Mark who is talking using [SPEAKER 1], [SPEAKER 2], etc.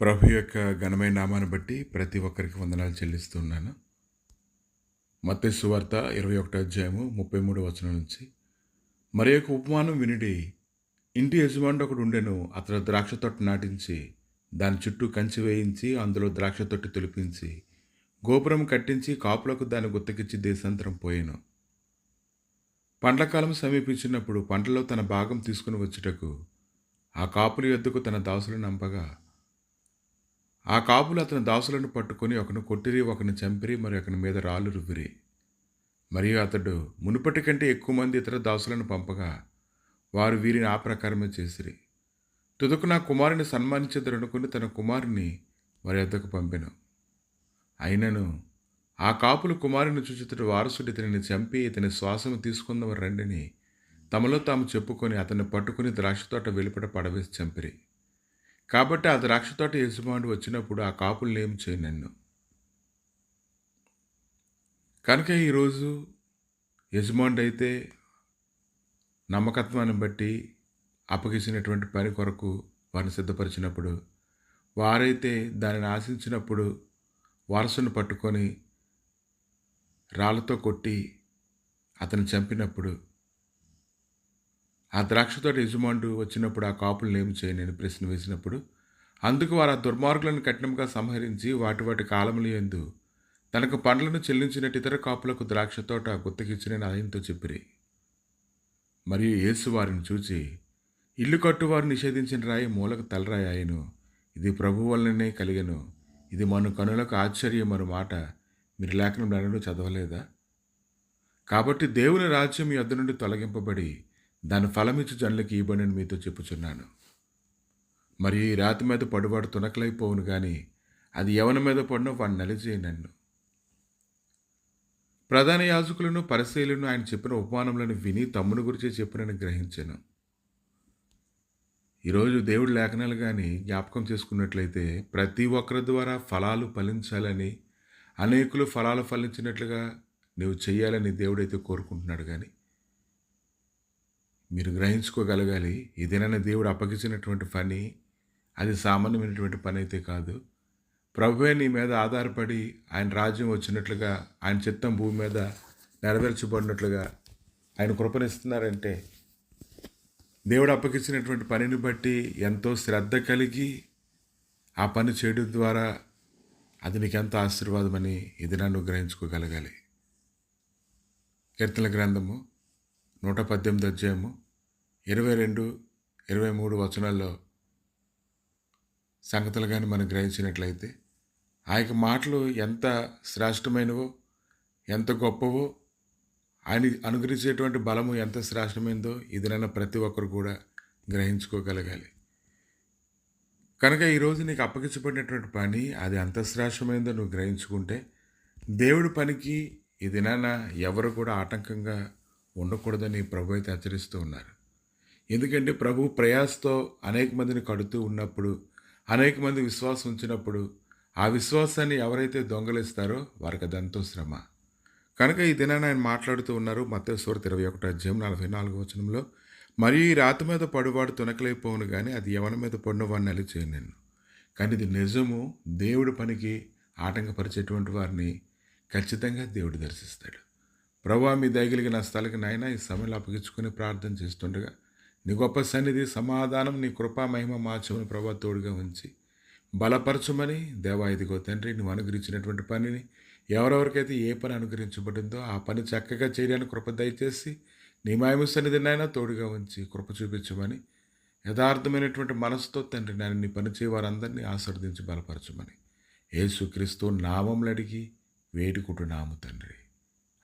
[SPEAKER 1] ప్రభు యొక్క ఘనమైన నామాన్ని బట్టి ప్రతి ఒక్కరికి వందనాలు చెల్లిస్తున్నాను. మత్తయి సువార్త 21 అధ్యాయము 33 వచనం నుంచి, మరి యొక్క ఉపమానం వినుడి. ఇంటి యజమానుడు ఒకడు ఉండెను. అతడు ద్రాక్ష తోట నాటించి దాని చుట్టూ కంచి వేయించి అందులో ద్రాక్ష తొట్టి తొలిపించి గోపురం కట్టించి కాపులకు దాని గుత్తకిచ్చి దేశాంతరం పోయెను. పండ్ల కాలం సమీపించినప్పుడు పంటలో తన భాగం తీసుకుని వచ్చుటకు ఆ కాపుల యొద్దకు తన దాసులను నంపగా, ఆ కాపులు అతని దాసులను పట్టుకొని ఒకను కొట్టిరి, ఒకని చంపిరి, మరి ఒకని మీద రాళ్ళు రువ్విరి. మరియు అతడు మునుపటి కంటే ఎక్కువ మంది ఇతర దాసులను పంపగా వారు వీరిని ఆ ప్రకారమే చేసిరి. తుదకు నా కుమారుని సన్మానించదరనుకుని తన కుమారుని వారి వద్దకు పంపెను. అయినను ఆ కాపులు కుమారుని చూచి ఇతడు వారసుడు, ఇతనిని చంపి ఇతని శ్వాసము తీసుకుందాం రండిని తమలో తాము చెప్పుకొని అతన్ని పట్టుకుని ద్రాక్షతోట వెలుపట పడవేసి చంపిరి. కాబట్టి ఆ ద్రాక్షతోట యజమానుడు వచ్చినప్పుడు ఆ కాపులను ఏం చేయనన్ను. కనుక ఈరోజు యజమానుడు అయితే నమ్మకత్వాన్ని బట్టి అప్పగించినటువంటి పని కొరకు వారిని సిద్ధపరిచినప్పుడు, వారైతే దానిని ఆశించినప్పుడు వారసుని పట్టుకొని రాళ్ళతో కొట్టి అతను చంపినప్పుడు, ఆ ద్రాక్షతోట యజమానుడు వచ్చినప్పుడు ఆ కాపులను ఏమి చేయనని ప్రశ్న వేసినప్పుడు, అందుకు వారు ఆ దుర్మార్గులను కఠినంగా సంహరించి వాటి వాటి కాలములు యందు తనకు పండ్లను చెల్లించినట్టు ఇతర కాపులకు ద్రాక్షతోట గుత్తకిచ్చినని ఆయనతో చెప్పిరి. మరియు యేసు వారిని చూచి, ఇల్లు కట్టువారు నిషేధించిన రాయి మూలకు తలరాయి ఆయను, ఇది ప్రభు వలననే కలిగెను, ఇది మన కనులకు ఆశ్చర్యమను మాట మీరు లేఖనంలో చదవలేదా? కాబట్టి దేవుని రాజ్యం మీ వద్ద నుండి తొలగింపబడి దాని ఫలమిచ్చు జనులకి ఇవ్వబడినని మీతో చెప్పుచున్నాను. మరియు ఈ రాతి మీద పడువాడు తునకలైపోవును, కానీ అది ఎవరి మీద పడినో వాడిని నలిచేయనన్ను. ప్రధాన యాజకులను పరిసయ్యులను ఆయన చెప్పిన ఉపమానములను విని తమ్ముని గురించి చెప్పినని గ్రహించాను. ఈరోజు దేవుడి లేఖనాలు కానీ జ్ఞాపకం చేసుకున్నట్లయితే ప్రతి ఒక్కరి ద్వారా ఫలాలు ఫలించాలని, అనేకులు ఫలాలు ఫలించినట్లుగా నువ్వు చేయాలని దేవుడైతే కోరుకుంటున్నాడు. కానీ మీరు గ్రహించుకోగలగాలి, ఇదేనైనా దేవుడు అప్పగించినటువంటి పని అది సామాన్యమైనటువంటి పని అయితే కాదు. ప్రభువే నీ మీద ఆధారపడి ఆయన రాజ్యం వచ్చినట్లుగా, ఆయన చిత్తం భూమి మీద నెరవేర్చబడినట్లుగా ఆయన కృపనిస్తున్నారంటే, దేవుడు అప్పగించినటువంటి పనిని బట్టి ఎంతో శ్రద్ధ కలిగి ఆ పని చేయడం ద్వారా అది నీకెంతో ఆశీర్వాదమని ఇది నన్ను గ్రహించుకోగలగాలి. కీర్తనల గ్రంథము 118 అధ్యాయము 22, 23 వచనాల్లో సంగతులు కానీ మనం గ్రహించినట్లయితే ఆ యొక్క మాటలు ఎంత శ్రేష్టమైనవో, ఎంత గొప్పవో, ఆయన అనుగ్రహించేటువంటి బలము ఎంత శ్రేష్టమైందో ఇది నన్ను ప్రతి ఒక్కరు కూడా గ్రహించుకోగలగాలి. కనుక ఈరోజు నీకు అప్పగించబడినటువంటి పని అది ఎంత శ్రేష్టమైందో నువ్వు గ్రహించుకుంటే, దేవుడి పనికి ఇది నాన్న ఎవరు కూడా ఆటంకంగా ఉండకూడదని ప్రభు అయితే హెచ్చరిస్తూ ఉన్నారు. ఎందుకంటే ప్రభు ప్రయాసతో అనేక మందిని కడుతూ ఉన్నప్పుడు, అనేక మంది విశ్వాసం ఉంచినప్పుడు, ఆ విశ్వాసాన్ని ఎవరైతే దొంగలిస్తారో వారికి అది ఎంతో శ్రమ. కనుక ఈ దినాన్ని ఆయన మాట్లాడుతూ ఉన్నారు. మత్తయి సువార్త 21 అధ్యాయం 44 వచనంలో, మరియు ఈ రాతి మీద పడువాడు తునకలైపోవును, కానీ అది ఎవరి మీద పడిన వాడిని అలిచేయను నేను. కానీ ఇది నిజము. దేవుడి పనికి ఆటంకపరిచేటువంటి వారిని ఖచ్చితంగా దేవుడు దర్శిస్తాడు. ప్రభువా, మీ దయగలిగిన నా స్థలకి నాయన ఈ సమయంలో అప్పగించుకుని ప్రార్థన చేస్తుండగా నీ గొప్ప సన్నిధి, సమాధానం, నీ కృపా మహిమ మా చెవుని ప్రభా తోడుగా ఉంచి బలపరచమని, దేవా ఇదిగో తండ్రి నువ్వు అనుగ్రహించినటువంటి పనిని ఎవరెవరికైతే ఏ పని అనుగ్రహించబడిందో ఆ పని చక్కగా చేయడానికి కృప దయచేసి నీ మహిమ సన్నిధినైనా తోడుగా ఉంచి కృప చూపించమని, యథార్థమైనటువంటి మనసుతో తండ్రి నేను నీ పని చేయ వారందరినీ ఆశీర్వదించి బలపరచమని యేసుక్రీస్తు నామములు అడిగి వేడుకుంటున్నాము తండ్రి.